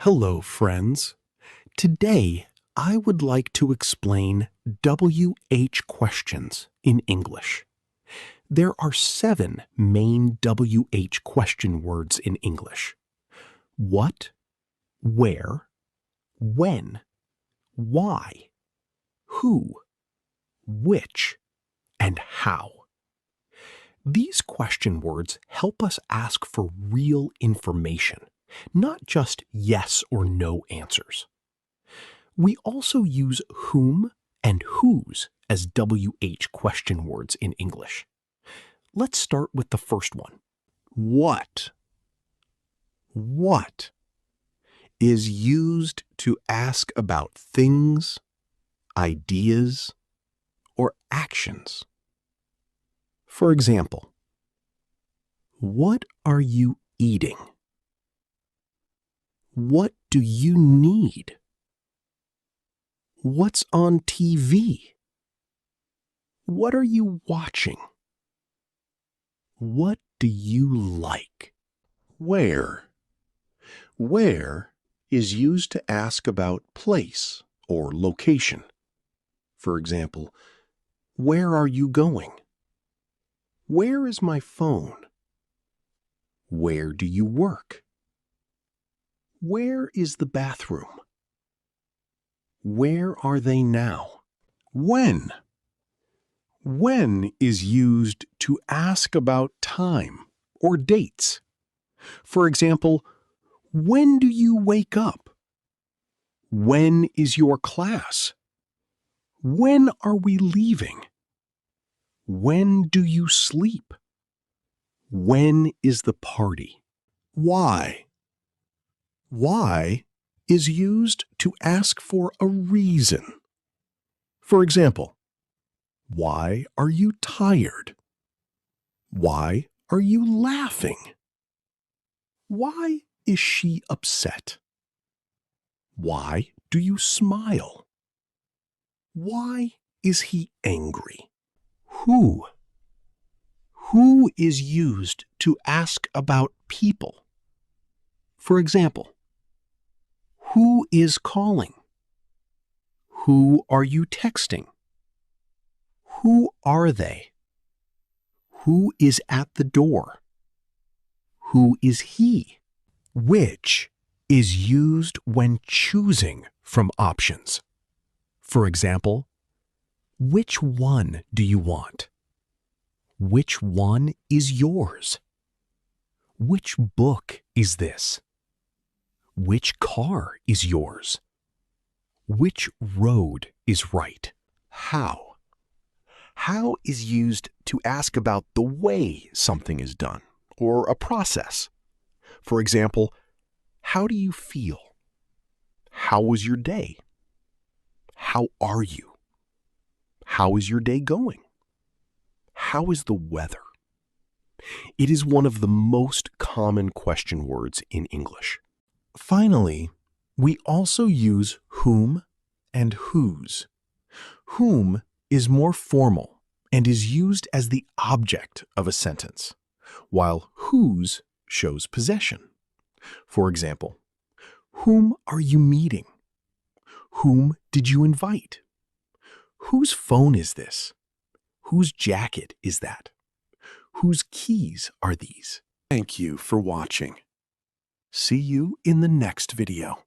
Hello, friends. Today, I would like to explain WH questions in English. There are 7 main WH question words in English. What, where, when, why, who, which, and how. These question words help us ask for real information, not just yes or no answers. We also use whom and whose as WH question words in English. Let's start with the first one. What? What is used to ask about things, ideas, or actions. For example, what are you eating? What do you need? What's on TV? What are you watching? What do you like? Where? Where is used to ask about place or location. For example, where are you going? Where is my phone? Where do you work? Where is the bathroom? Where are they now? When? When is used to ask about time or dates. For example, when do you wake up? When is your class? When are we leaving? When do you sleep? When is the party? Why? Why is used to ask for a reason. For example, why are you tired? Why are you laughing? Why is she upset? Why do you smile? Why is he angry? Who? Who is used to ask about people. For example, who is calling? Who are you texting? Who are they? Who is at the door? Who is he? Which is used when choosing from options. For example, which one do you want? Which one is yours? Which book is this? Which car is yours? Which road is right? How? How is used to ask about the way something is done or a process. For example, how do you feel? How was your day? How are you? How is your day going? How is the weather? It is one of the most common question words in English. Finally, we also use whom and whose. Whom is more formal and is used as the object of a sentence, while whose shows possession. For example, whom are you meeting? Whom did you invite? Whose phone is this? Whose jacket is that? Whose keys are these? Thank you for watching. See you in the next video.